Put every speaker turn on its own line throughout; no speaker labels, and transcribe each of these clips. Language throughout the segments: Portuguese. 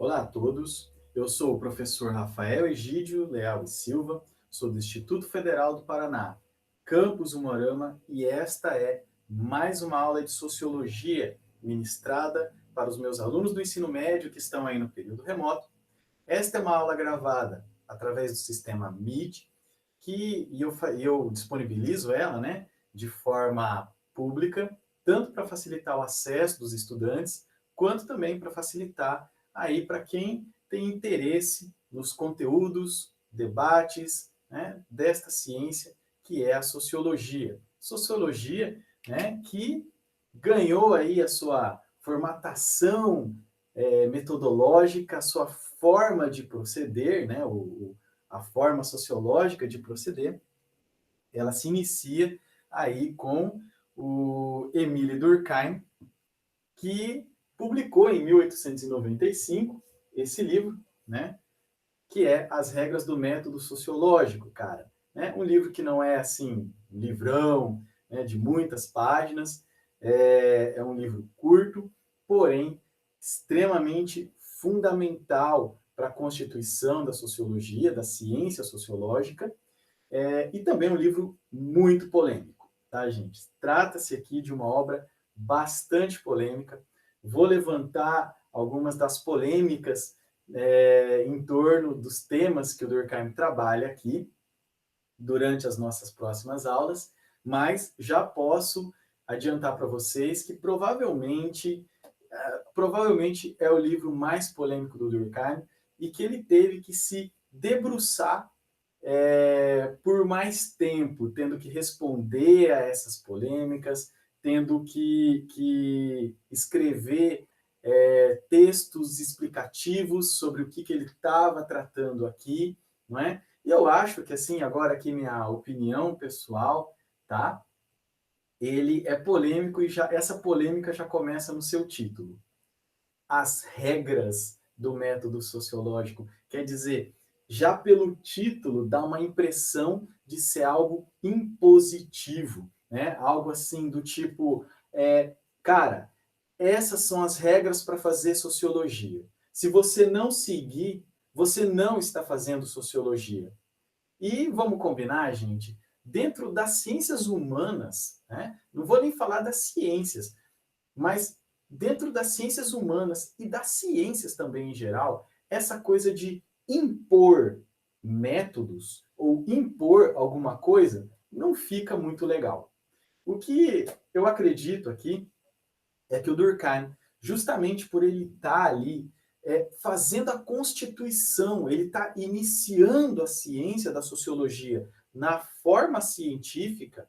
Olá a todos, eu sou o professor Rafael Egídio Leal e Silva, sou do Instituto Federal do Paraná, Campus Umuarama, e esta é mais uma aula de Sociologia ministrada para os meus alunos do ensino médio que estão aí no período remoto. Esta é uma aula gravada através do sistema Meet, eu disponibilizo ela, né, de forma pública, tanto para facilitar o acesso dos estudantes, quanto também para facilitar aí para quem tem interesse nos conteúdos, debates, né, desta ciência que é a sociologia. Sociologia, né, que ganhou aí a sua formatação metodológica, a sua forma de proceder, né, a forma sociológica de proceder, ela se inicia aí com o Émile Durkheim, que publicou em 1895 esse livro, né, que é As Regras do Método Sociológico, cara. Né? Um livro que não é assim, um livrão, né, de muitas páginas, é um livro curto, porém extremamente fundamental para a constituição da sociologia, da ciência sociológica, e também um livro muito polêmico, tá, gente? Trata-se aqui de uma obra bastante polêmica. Vou levantar algumas das polêmicas em torno dos temas que o Durkheim trabalha aqui durante as nossas próximas aulas, mas já posso adiantar para vocês que provavelmente é o livro mais polêmico do Durkheim e que ele teve que se debruçar por mais tempo, tendo que responder a essas polêmicas, tendo que escrever textos explicativos sobre o que ele estava tratando aqui, não é? E eu acho que, assim, agora aqui minha opinião pessoal, tá? Ele é polêmico e essa polêmica já começa no seu título. As regras do método sociológico. Quer dizer, já pelo título dá uma impressão de ser algo impositivo, né? Algo assim do tipo, cara, essas são as regras para fazer sociologia. Se você não seguir, você não está fazendo sociologia. E vamos combinar, gente, dentro das ciências humanas, né? Não vou nem falar das ciências, mas dentro das ciências humanas e das ciências também em geral, essa coisa de impor métodos ou impor alguma coisa não fica muito legal. O que eu acredito aqui é que o Durkheim, justamente por ele estar ali fazendo a constituição, ele está iniciando a ciência da sociologia na forma científica,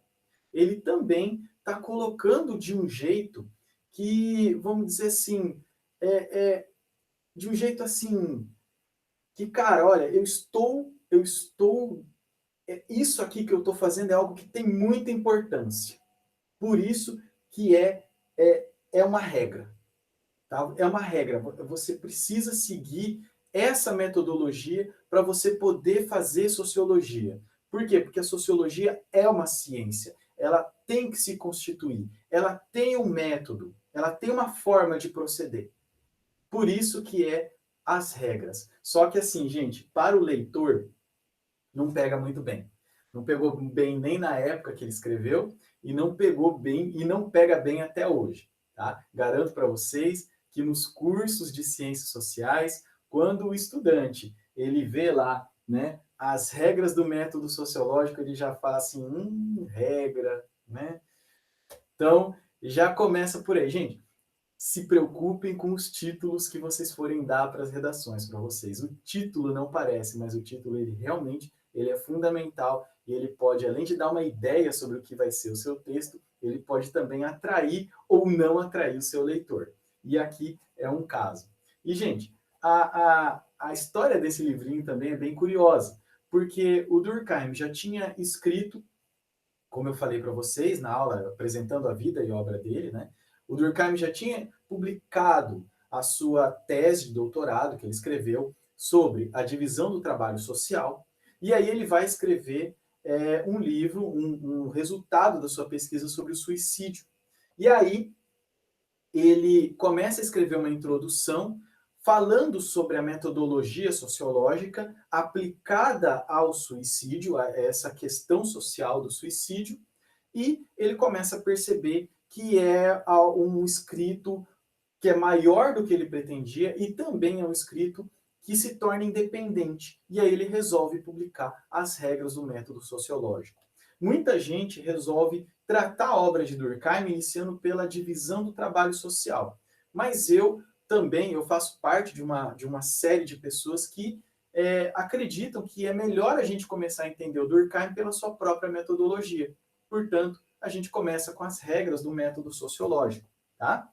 ele também está colocando de um jeito que, vamos dizer assim, de um jeito assim, que, cara, olha, isso aqui que eu estou fazendo é algo que tem muita importância. Por isso que é uma regra, tá? É uma regra. Você precisa seguir essa metodologia para você poder fazer sociologia. Por quê? Porque a sociologia é uma ciência. Ela tem que se constituir. Ela tem um método. Ela tem uma forma de proceder. Por isso que é as regras. Só que assim, gente, para o leitor, não pega muito bem. Não pegou bem nem na época que ele escreveu e não pegou bem e não pega bem até hoje, tá? Garanto para vocês que nos cursos de ciências sociais, quando o estudante ele vê lá, né, as regras do método sociológico, ele já fala assim, regra, né? Então, já começa por aí, gente. Se preocupem com os títulos que vocês forem dar para as redações para vocês. O título não parece, mas o título ele realmente ele é fundamental e ele pode, além de dar uma ideia sobre o que vai ser o seu texto, ele pode também atrair ou não atrair o seu leitor. E aqui é um caso. E, gente, a história desse livrinho também é bem curiosa, porque o Durkheim já tinha escrito, como eu falei para vocês na aula, apresentando a vida e obra dele, né? O Durkheim já tinha publicado a sua tese de doutorado, que ele escreveu, sobre a divisão do trabalho social, e aí ele vai escrever um livro, um resultado da sua pesquisa sobre o suicídio. E aí ele começa a escrever uma introdução falando sobre a metodologia sociológica aplicada ao suicídio, a essa questão social do suicídio, e ele começa a perceber que é um escrito que é maior do que ele pretendia e também é um escrito que se torna independente. E aí ele resolve publicar as regras do método sociológico. Muita gente resolve tratar a obra de Durkheim iniciando pela divisão do trabalho social. Mas eu faço parte de uma série de pessoas que acreditam que é melhor a gente começar a entender o Durkheim pela sua própria metodologia. Portanto, a gente começa com as regras do método sociológico, tá?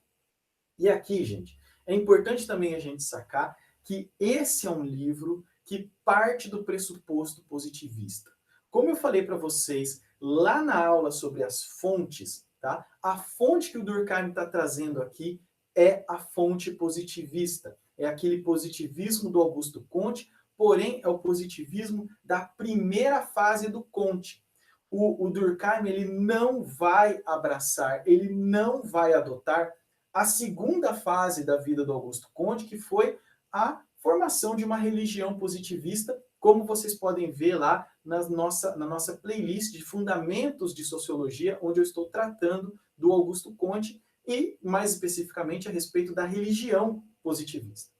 E aqui, gente, é importante também a gente sacar que esse é um livro que parte do pressuposto positivista. Como eu falei para vocês lá na aula sobre as fontes, tá? A fonte que o Durkheim está trazendo aqui é a fonte positivista. É aquele positivismo do Augusto Comte, porém é o positivismo da primeira fase do Comte. O Durkheim ele não vai abraçar, ele não vai adotar a segunda fase da vida do Augusto Comte, que foi a formação de uma religião positivista, como vocês podem ver lá na nossa playlist de Fundamentos de Sociologia, onde eu estou tratando do Augusto Comte e, mais especificamente, a respeito da religião positivista.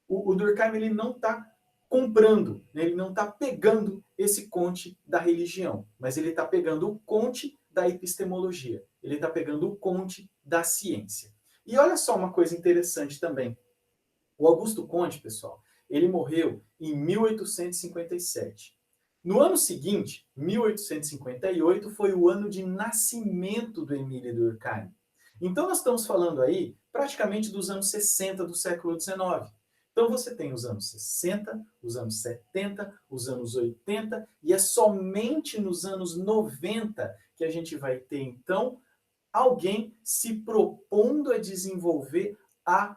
O Durkheim ele não está comprando, né? Ele não está pegando esse Comte da religião, mas ele está pegando o Comte da epistemologia, ele está pegando o Comte da ciência. E olha só uma coisa interessante também. O Augusto Comte, pessoal, ele morreu em 1857. No ano seguinte, 1858, foi o ano de nascimento do Émile Durkheim. Então, nós estamos falando aí praticamente dos anos 60 do século XIX. Então, você tem os anos 60, os anos 70, os anos 80, e é somente nos anos 90 que a gente vai ter, então, alguém se propondo a desenvolver a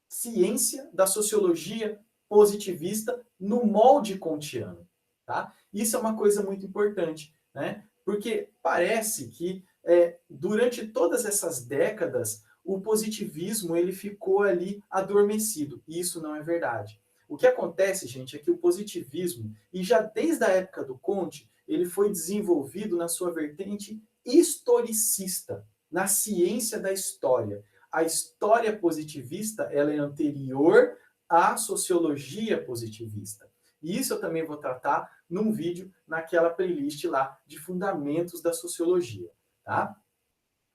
ciência da sociologia positivista no molde kantiano, tá? Isso é uma coisa muito importante, né? Porque parece que durante todas essas décadas o positivismo ele ficou ali adormecido, e isso não é verdade. O que acontece, gente, é que o positivismo, e já desde a época do Comte, ele foi desenvolvido na sua vertente historicista, na ciência da história. A história positivista ela é anterior à sociologia positivista. E isso eu também vou tratar num vídeo naquela playlist lá de Fundamentos da Sociologia, tá?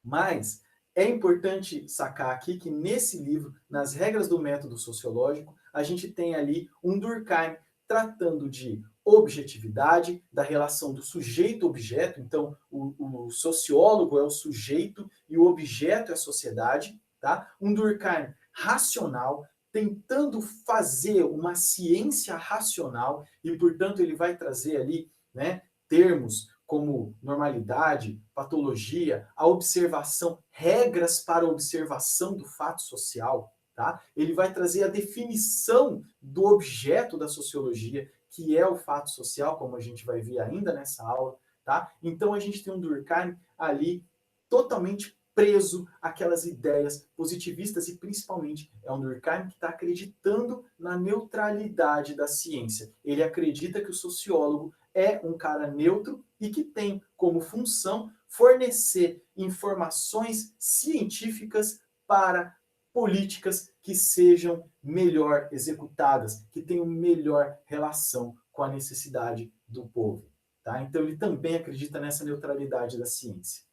Mas é importante sacar aqui que nesse livro, nas regras do método sociológico, a gente tem ali um Durkheim tratando de objetividade, da relação do sujeito-objeto. Então, o sociólogo é o sujeito e o objeto é a sociedade. Tá? Um Durkheim racional, tentando fazer uma ciência racional, e, portanto, ele vai trazer ali, né, termos como normalidade, patologia, a observação, regras para a observação do fato social. Tá? Ele vai trazer a definição do objeto da sociologia, que é o fato social, como a gente vai ver ainda nessa aula. Tá? Então, a gente tem um Durkheim ali totalmente preso àquelas ideias positivistas e, principalmente, é um Durkheim que está acreditando na neutralidade da ciência. Ele acredita que o sociólogo é um cara neutro e que tem como função fornecer informações científicas para políticas que sejam melhor executadas, que tenham melhor relação com a necessidade do povo. Tá? Então, ele também acredita nessa neutralidade da ciência.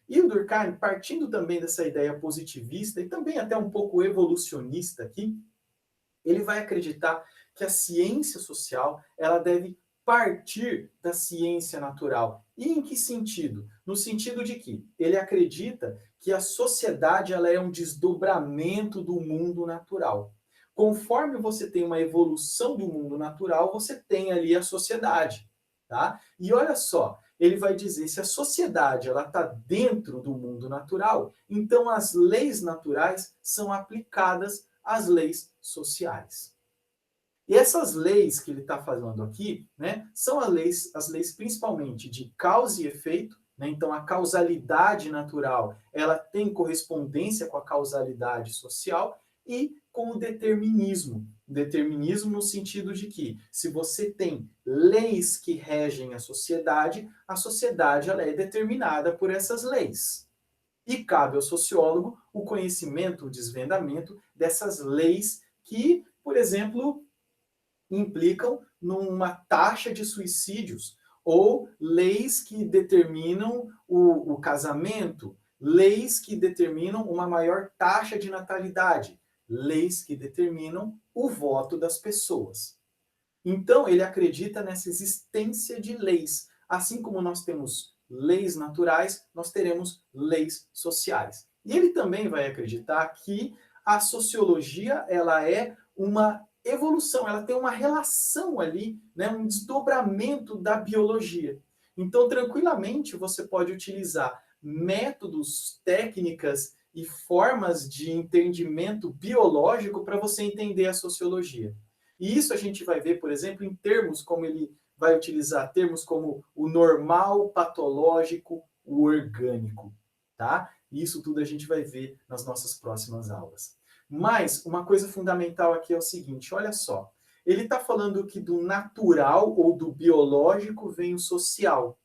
E o Durkheim, partindo também dessa ideia positivista e também até um pouco evolucionista aqui, ele vai acreditar que a ciência social ela deve partir da ciência natural. E em que sentido? No sentido de que ele acredita que a sociedade ela é um desdobramento do mundo natural. Conforme você tem uma evolução do mundo natural, você tem ali a sociedade. Tá? E olha só, ele vai dizer se a sociedade ela está dentro do mundo natural, então as leis naturais são aplicadas às leis sociais. E essas leis que ele está falando aqui, né, são as leis principalmente de causa e efeito, né? Então a causalidade natural ela tem correspondência com a causalidade social, e com o determinismo. Determinismo no sentido de que, se você tem leis que regem a sociedade ela é determinada por essas leis. E cabe ao sociólogo o conhecimento, o desvendamento dessas leis que, por exemplo, implicam numa taxa de suicídios, ou leis que determinam o casamento, leis que determinam uma maior taxa de natalidade, leis que determinam o voto das pessoas. Então, ele acredita nessa existência de leis. Assim como nós temos leis naturais, nós teremos leis sociais. E ele também vai acreditar que a sociologia ela é uma evolução, ela tem uma relação ali, né, um desdobramento da biologia. Então, tranquilamente, você pode utilizar métodos, técnicas e formas de entendimento biológico para você entender a sociologia. E isso a gente vai ver, por exemplo, em termos como ele vai utilizar termos como o normal, patológico, o orgânico, tá? Isso tudo a gente vai ver nas nossas próximas aulas. Mas uma coisa fundamental aqui é o seguinte, olha só. Ele está falando que do natural ou do biológico vem o social.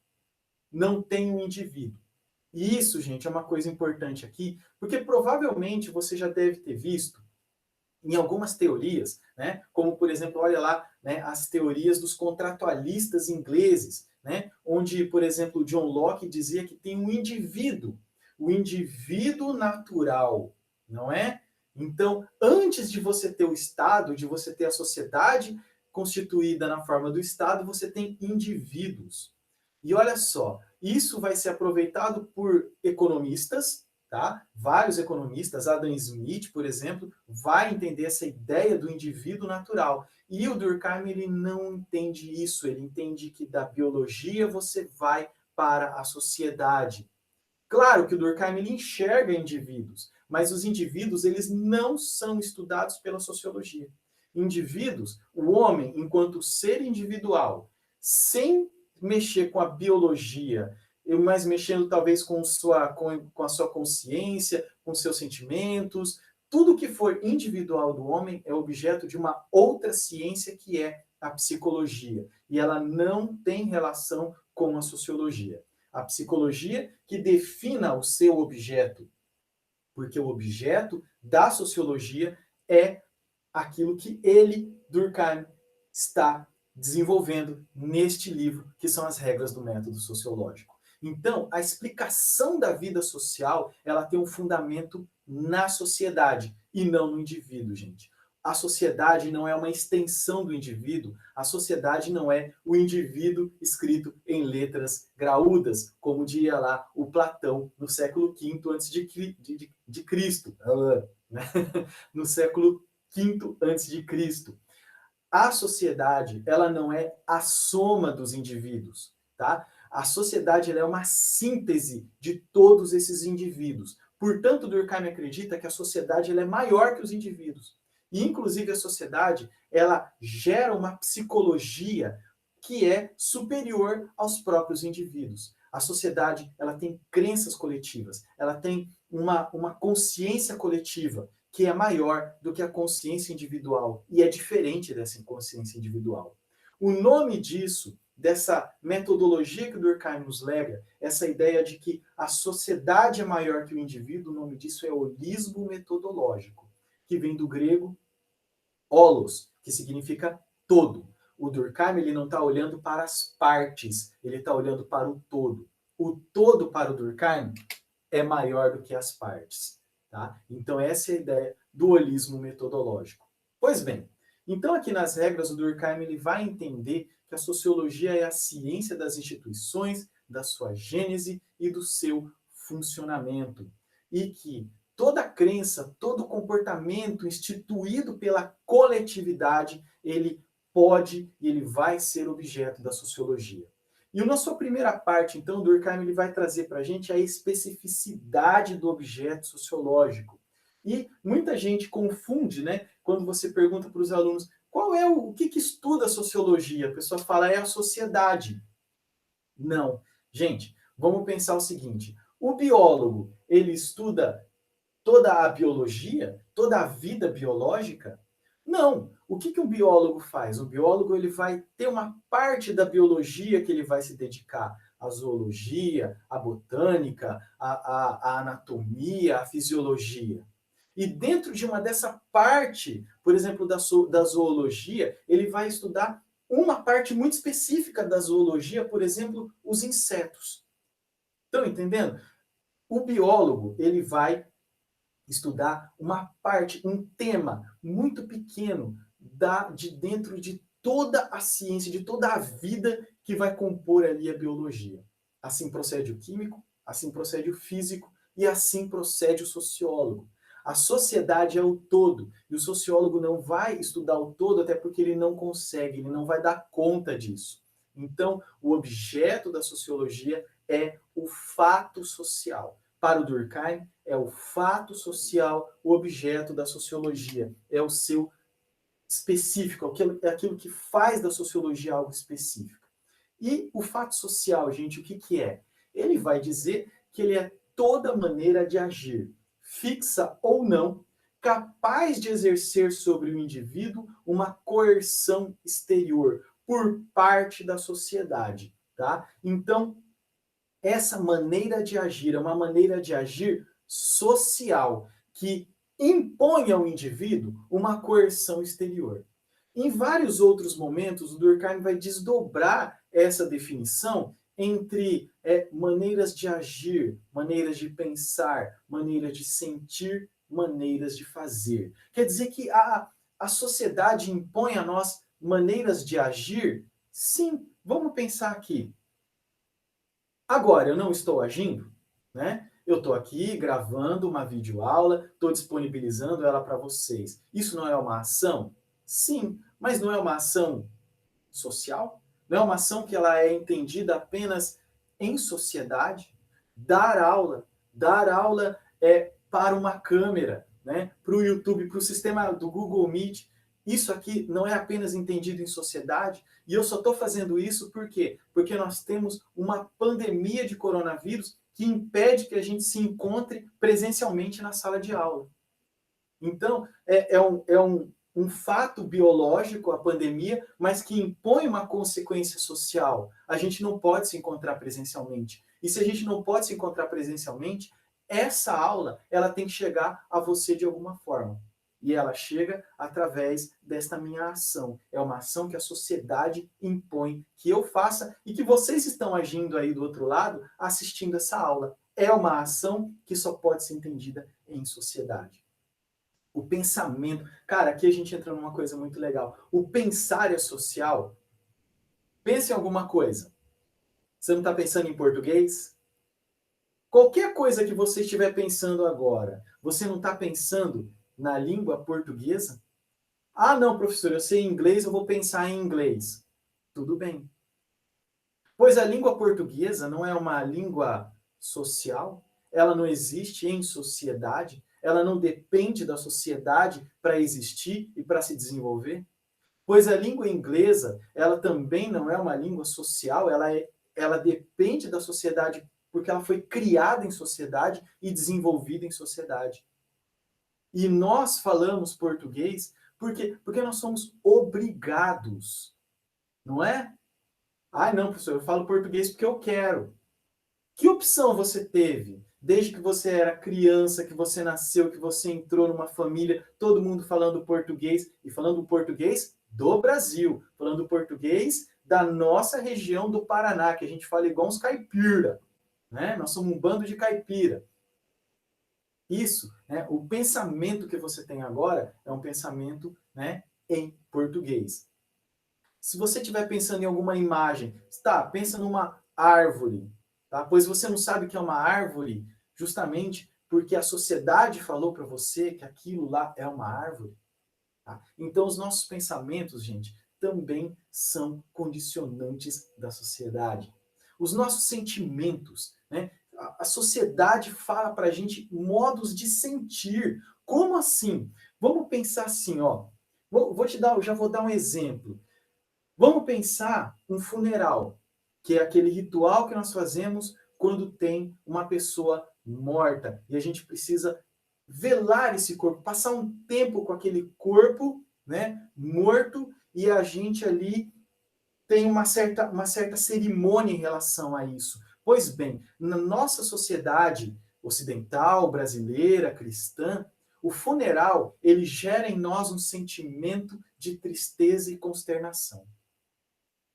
Não tem o indivíduo. E isso, gente, é uma coisa importante aqui, porque provavelmente você já deve ter visto em algumas teorias, né, como por exemplo, olha lá, né, as teorias dos contratualistas ingleses, né, onde, por exemplo, John Locke dizia que tem um indivíduo, o indivíduo natural, não é? Então, antes de você ter o Estado, de você ter a sociedade constituída na forma do Estado, você tem indivíduos. E olha só, isso vai ser aproveitado por economistas, tá? Vários economistas, Adam Smith, por exemplo, vai entender essa ideia do indivíduo natural. E o Durkheim ele não entende isso, ele entende que da biologia você vai para a sociedade. Claro que o Durkheim ele enxerga indivíduos, mas os indivíduos eles não são estudados pela sociologia. Indivíduos, o homem enquanto ser individual, sem mexer com a biologia, mas mexendo talvez com a sua consciência, com seus sentimentos, tudo que for individual do homem é objeto de uma outra ciência que é a psicologia. E ela não tem relação com a sociologia. A psicologia que defina o seu objeto, porque o objeto da sociologia é aquilo que ele, Durkheim, está desenvolvendo neste livro, que são as regras do método sociológico. Então, a explicação da vida social, ela tem um fundamento na sociedade e não no indivíduo, gente. A sociedade não é uma extensão do indivíduo, a sociedade não é o indivíduo escrito em letras graúdas, como diria lá o Platão no século V antes de Cristo, né? No século V antes de Cristo. A sociedade, ela não é a soma dos indivíduos, tá? A sociedade ela é uma síntese de todos esses indivíduos. Portanto, Durkheim acredita que a sociedade ela é maior que os indivíduos. E, inclusive, a sociedade ela gera uma psicologia que é superior aos próprios indivíduos. A sociedade ela tem crenças coletivas, ela tem uma consciência coletiva que é maior do que a consciência individual e é diferente dessa consciência individual. O nome disso, dessa metodologia que o Durkheim nos lega, essa ideia de que a sociedade é maior que o indivíduo, o nome disso é holismo metodológico, que vem do grego holos, que significa todo. O Durkheim ele não está olhando para as partes, ele está olhando para o todo. O todo para o Durkheim é maior do que as partes. Tá? Então, essa é a ideia do holismo metodológico. Pois bem, então aqui nas regras, o Durkheim ele vai entender que a sociologia é a ciência das instituições, da sua gênese e do seu funcionamento. E que toda crença, todo comportamento instituído pela coletividade, ele pode e ele vai ser objeto da sociologia. E na sua primeira parte, então, Durkheim ele vai trazer para a gente a especificidade do objeto sociológico. E muita gente confunde, né, quando você pergunta para os alunos qual é o que estuda a sociologia? A pessoa fala, é a sociedade. Não. Gente, vamos pensar o seguinte, o biólogo, ele estuda toda a biologia, toda a vida biológica? Não. O que que um biólogo faz? O biólogo ele vai ter uma parte da biologia que ele vai se dedicar à zoologia, à botânica, à anatomia, à fisiologia. E dentro de uma dessa parte, por exemplo, da zoologia, ele vai estudar uma parte muito específica da zoologia, por exemplo, os insetos. Estão entendendo? O biólogo, ele vai estudar uma parte, um tema muito pequeno de dentro de toda a ciência, de toda a vida que vai compor ali a biologia. Assim procede o químico, assim procede o físico e assim procede o sociólogo. A sociedade é o todo e o sociólogo não vai estudar o todo até porque ele não consegue, ele não vai dar conta disso. Então, o objeto da sociologia é o fato social. Para o Durkheim, é o fato social o objeto da sociologia, é o seu específico, é aquilo que faz da sociologia algo específico. E o fato social, gente, o que, que é? Ele vai dizer que ele é toda maneira de agir, fixa ou não, capaz de exercer sobre o indivíduo uma coerção exterior por parte da sociedade, tá? Então, essa maneira de agir é uma maneira de agir social que impõe ao indivíduo uma coerção exterior. Em vários outros momentos, o Durkheim vai desdobrar essa definição entre maneiras de agir, maneiras de pensar, maneiras de sentir, maneiras de fazer. Quer dizer que a sociedade impõe a nós maneiras de agir? Sim, vamos pensar aqui. Agora, eu não estou agindo, né? Eu estou aqui gravando uma videoaula, estou disponibilizando ela para vocês. Isso não é uma ação? Sim, mas não é uma ação social? Não é uma ação que ela é entendida apenas em sociedade? Dar aula é para uma câmera, né? Para o YouTube, para o sistema do Google Meet. Isso aqui não é apenas entendido em sociedade, e eu só estou fazendo isso por quê? Porque nós temos uma pandemia de coronavírus que impede que a gente se encontre presencialmente na sala de aula. Então, um fato biológico, a pandemia, mas que impõe uma consequência social. A gente não pode se encontrar presencialmente. E se a gente não pode se encontrar presencialmente, essa aula ela tem que chegar a você de alguma forma. E ela chega através desta minha ação. É uma ação que a sociedade impõe que eu faça e que vocês estão agindo aí do outro lado assistindo essa aula. É uma ação que só pode ser entendida em sociedade. O pensamento. Cara, aqui a gente entra numa coisa muito legal. O pensar é social. Pense em alguma coisa. Você não está pensando em português? Qualquer coisa que você estiver pensando agora, você não está pensando na língua portuguesa? Ah, não, professor, eu sei inglês, eu vou pensar em inglês. Tudo bem. Pois a língua portuguesa não é uma língua social, ela não existe em sociedade, ela não depende da sociedade para existir e para se desenvolver. Pois a língua inglesa, ela também não é uma língua social, ela depende da sociedade porque ela foi criada em sociedade e desenvolvida em sociedade. E nós falamos português porque nós somos obrigados, não é? Ah, não, professor, eu falo português porque eu quero. Que opção você teve? Desde que você era criança, que você nasceu, que você entrou numa família, todo mundo falando português, e falando português do Brasil, falando português da nossa região do Paraná, que a gente fala igual uns caipira, né? Nós somos um bando de caipira. Isso, né? O pensamento que você tem agora é um pensamento, né, em português. Se você estiver pensando em alguma imagem, tá, pensa numa árvore, tá? Pois você não sabe que é uma árvore justamente porque a sociedade falou para você que aquilo lá é uma árvore. Tá? Então, os nossos pensamentos, gente, também são condicionantes da sociedade. Os nossos sentimentos, né? A sociedade fala para a gente modos de sentir. Como assim? Vamos pensar assim, ó. Já vou dar um exemplo. Vamos pensar um funeral, que é aquele ritual que nós fazemos quando tem uma pessoa morta e a gente precisa velar esse corpo, passar um tempo com aquele corpo, né, morto, e a gente ali tem uma certa cerimônia em relação a isso. Pois bem, na nossa sociedade ocidental, brasileira, cristã, o funeral, ele gera em nós um sentimento de tristeza e consternação.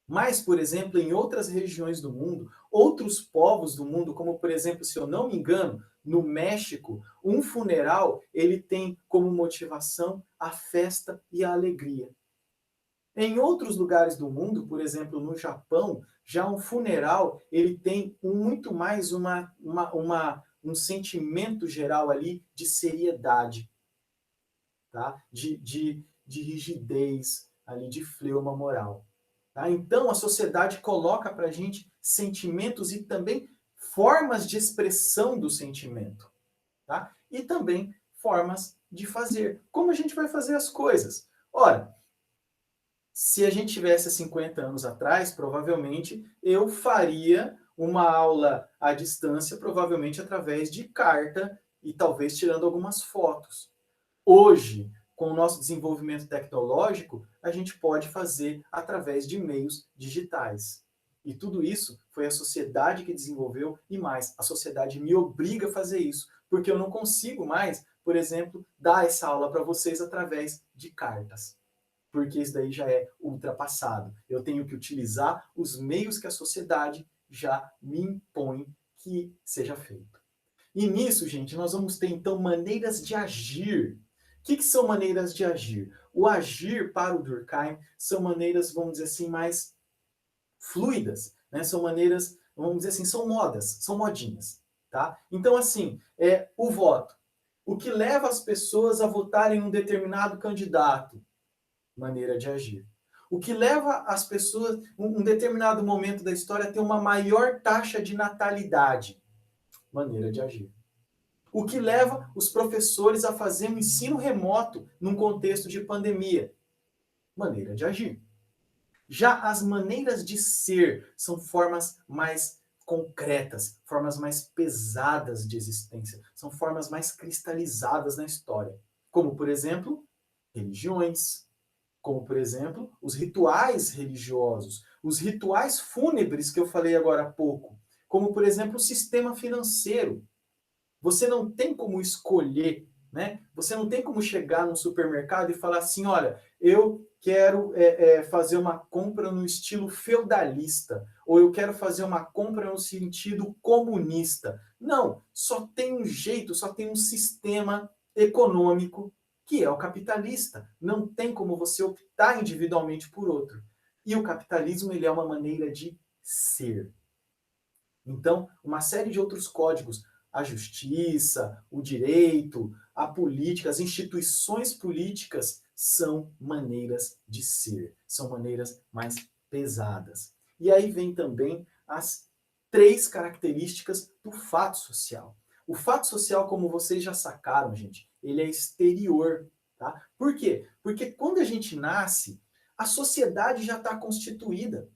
Mas, por exemplo, em outras regiões do mundo, outros povos do mundo, como por exemplo, se eu não me engano, no México, um funeral, ele tem como motivação a festa e a alegria. Em outros lugares do mundo, por exemplo, no Japão, já um funeral, ele tem muito mais um sentimento geral ali de seriedade, tá? De rigidez, ali, de fleuma moral. Tá? Então, a sociedade coloca para a gente sentimentos e também formas de expressão do sentimento. Tá? E também formas de fazer. Como a gente vai fazer as coisas? Ora, se a gente tivesse 50 anos atrás, provavelmente eu faria uma aula à distância, provavelmente através de carta e talvez tirando algumas fotos. Hoje, com o nosso desenvolvimento tecnológico, a gente pode fazer através de meios digitais. E tudo isso foi a sociedade que desenvolveu e mais, a sociedade me obriga a fazer isso, porque eu não consigo mais, por exemplo, dar essa aula para vocês através de cartas, porque isso daí já é ultrapassado. Eu tenho que utilizar os meios que a sociedade já me impõe que seja feito. E nisso, gente, nós vamos ter então maneiras de agir. O que são maneiras de agir? O agir para o Durkheim são maneiras, vamos dizer assim, mais fluidas, né? São maneiras, vamos dizer assim, são modas, são modinhas, tá? Então, assim, o voto. O que leva as pessoas a votarem em um determinado candidato? Maneira de agir. O que leva as pessoas, um determinado momento da história, a ter uma maior taxa de natalidade? Maneira de agir. O que leva os professores a fazer um ensino remoto num contexto de pandemia? Maneira de agir. Já as maneiras de ser são formas mais concretas, formas mais pesadas de existência, são formas mais cristalizadas na história. Como, por exemplo, religiões, como, por exemplo, os rituais religiosos, os rituais fúnebres que eu falei agora há pouco, como, por exemplo, o sistema financeiro. Você não tem como escolher, né? Você não tem como chegar num supermercado e falar assim, olha, eu quero fazer uma compra no estilo feudalista, ou eu quero fazer uma compra no sentido comunista. Não, só tem um jeito, só tem um sistema econômico que é o capitalista. Não tem como você optar individualmente por outro. E o capitalismo, ele é uma maneira de ser. Então, uma série de outros códigos, a justiça, o direito, a política, as instituições políticas são maneiras de ser, são maneiras mais pesadas. E aí vem também as três características do fato social. O fato social, como vocês já sacaram, gente, ele é exterior, tá? Por quê? Porque quando a gente nasce, a sociedade já está constituída.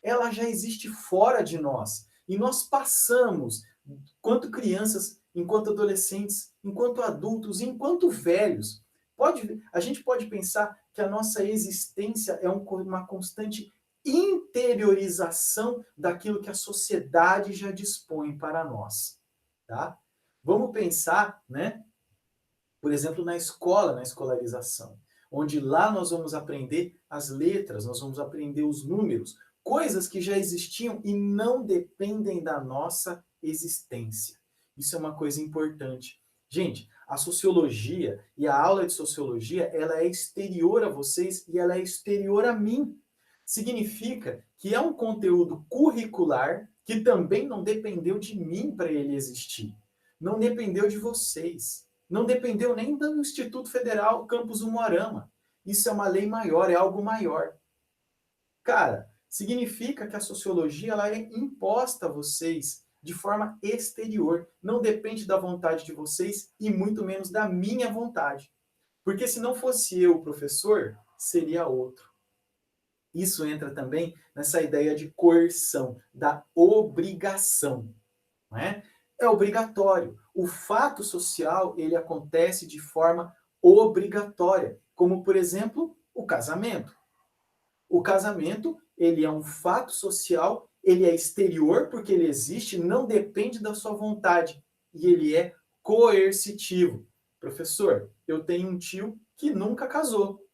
Ela já existe fora de nós. E nós passamos, enquanto crianças, enquanto adolescentes, enquanto adultos, enquanto velhos. A gente pode pensar que a nossa existência é uma constante interiorização daquilo que a sociedade já dispõe para nós. Tá? Vamos pensar, né, por exemplo, na escola, na escolarização, onde lá nós vamos aprender as letras, nós vamos aprender os números, coisas que já existiam e não dependem da nossa existência. Isso é uma coisa importante. Gente, a sociologia e a aula de sociologia, ela é exterior a vocês e ela é exterior a mim. Significa que é um conteúdo curricular que também não dependeu de mim para ele existir. Não dependeu de vocês. Não dependeu nem do Instituto Federal Campus Umuarama. Isso é uma lei maior, é algo maior. Cara, significa que a sociologia ela é imposta a vocês de forma exterior. Não depende da vontade de vocês e muito menos da minha vontade. Porque se não fosse eu o professor, seria outro. Isso entra também nessa ideia de coerção, da obrigação. Não é? é obrigatório. O fato social, ele acontece de forma obrigatória, como, por exemplo, o casamento. O casamento, ele é um fato social, ele é exterior porque ele existe, não depende da sua vontade, e ele é coercitivo. Professor, eu tenho um tio que nunca casou.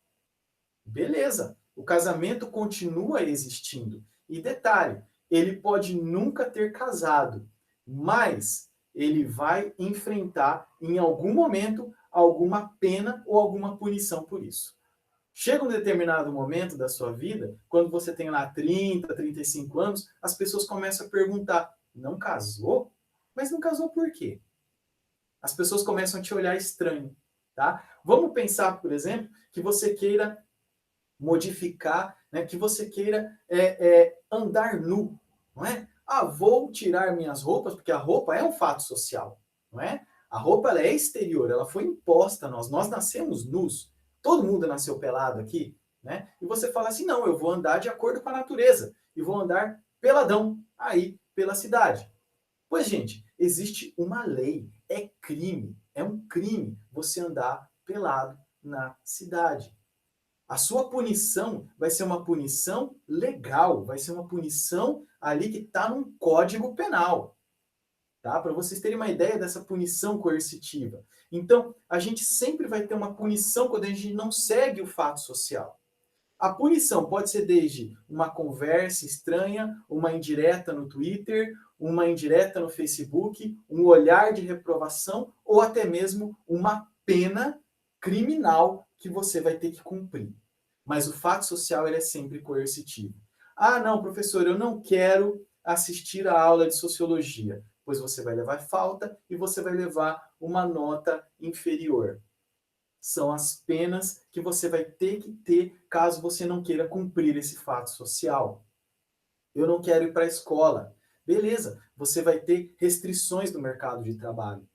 Beleza, o casamento continua existindo. E detalhe, ele pode nunca ter casado, mas ele vai enfrentar em algum momento alguma pena ou alguma punição por isso. Chega um determinado momento da sua vida, quando você tem lá 30, 35 anos, as pessoas começam a perguntar: não casou? Mas não casou por quê? As pessoas começam a te olhar estranho, tá? Vamos pensar, por exemplo, que você queira modificar, né, que você queira andar nu, não é? Ah, vou tirar minhas roupas, porque a roupa é um fato social, não é? A roupa ela é exterior, ela foi imposta a nós, nós nascemos nus, todo mundo nasceu pelado aqui, né? E você fala assim, não, eu vou andar de acordo com a natureza, e vou andar peladão, aí, pela cidade. Pois, gente, existe uma lei, é um crime você andar pelado na cidade. A sua punição vai ser uma punição legal, vai ser uma punição ali que está num código penal, tá? Para vocês terem uma ideia dessa punição coercitiva. Então, a gente sempre vai ter uma punição quando a gente não segue o fato social. A punição pode ser desde uma conversa estranha, uma indireta no Twitter, uma indireta no Facebook, um olhar de reprovação ou até mesmo uma pena criminal que você vai ter que cumprir. Mas o fato social ele é sempre coercitivo. Ah, não, professor, eu não quero assistir a aula de sociologia. Pois você vai levar falta e você vai levar uma nota inferior. São as penas que você vai ter que ter caso você não queira cumprir esse fato social. Eu não quero ir para a escola. Beleza, você vai ter restrições no mercado de trabalho.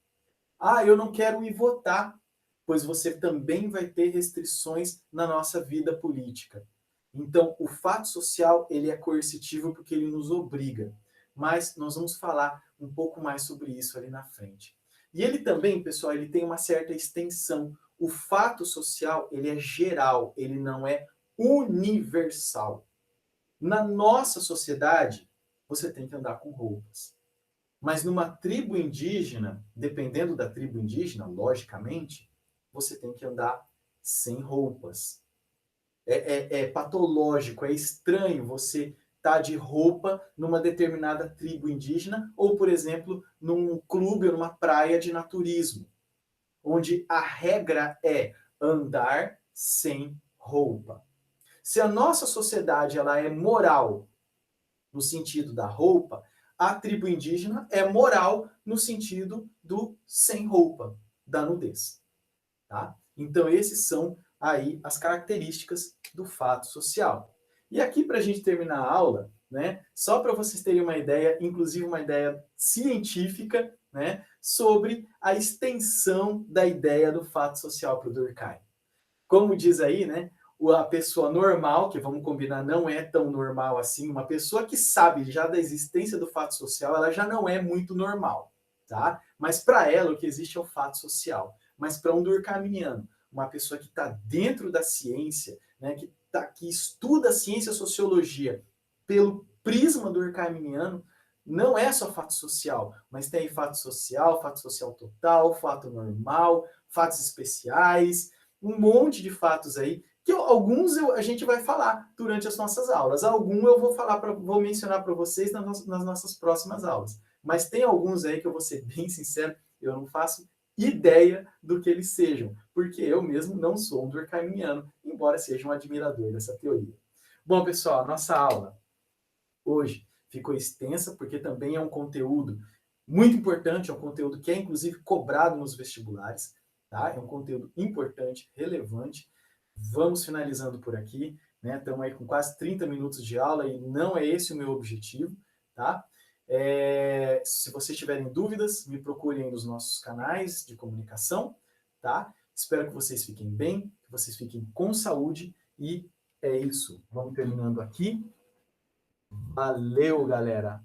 Ah, eu não quero ir votar, pois você também vai ter restrições na nossa vida política. Então, o fato social, ele é coercitivo porque ele nos obriga. Mas nós vamos falar um pouco mais sobre isso ali na frente. E ele também, pessoal, ele tem uma certa extensão. O fato social, ele é geral, ele não é universal. Na nossa sociedade, você tem que andar com roupas. Mas numa tribo indígena, dependendo da tribo indígena, logicamente, você tem que andar sem roupas. É patológico, é estranho você estar de roupa numa determinada tribo indígena ou, por exemplo, num clube ou numa praia de naturismo, onde a regra é andar sem roupa. Se a nossa sociedade ela é moral no sentido da roupa, a tribo indígena é moral no sentido do sem roupa, da nudez. Tá? Então, esses são aí as características do fato social. E aqui, para a gente terminar a aula, né, só para vocês terem uma ideia, inclusive uma ideia científica, né, sobre a extensão da ideia do fato social para o Durkheim. Como diz aí, né, a pessoa normal, que vamos combinar, não é tão normal assim, uma pessoa que sabe já da existência do fato social, ela já não é muito normal, tá? Mas para ela o que existe é o fato social. Mas para um durkheimiano, uma pessoa que está dentro da ciência, né, que estuda a ciência e a sociologia pelo prisma durkheimiano, não é só fato social, mas tem fato social total, fato normal, fatos especiais, um monte de fatos aí, que alguns a gente vai falar durante as nossas aulas. Alguns eu vou mencionar para vocês nas nossas próximas aulas. Mas tem alguns aí que eu vou ser bem sincero, eu não faço ideia do que eles sejam, porque eu mesmo não sou um durkheimiano, embora seja um admirador dessa teoria. Bom, pessoal, a nossa aula hoje ficou extensa, porque também é um conteúdo muito importante, é um conteúdo que é inclusive cobrado nos vestibulares, tá? É um conteúdo importante, relevante. Vamos finalizando por aqui, né? Estamos aí com quase 30 minutos de aula e não é esse o meu objetivo, tá? Se vocês tiverem dúvidas, me procurem nos nossos canais de comunicação, tá? Espero que vocês fiquem bem, que vocês fiquem com saúde e é isso. Vamos terminando aqui. Valeu, galera!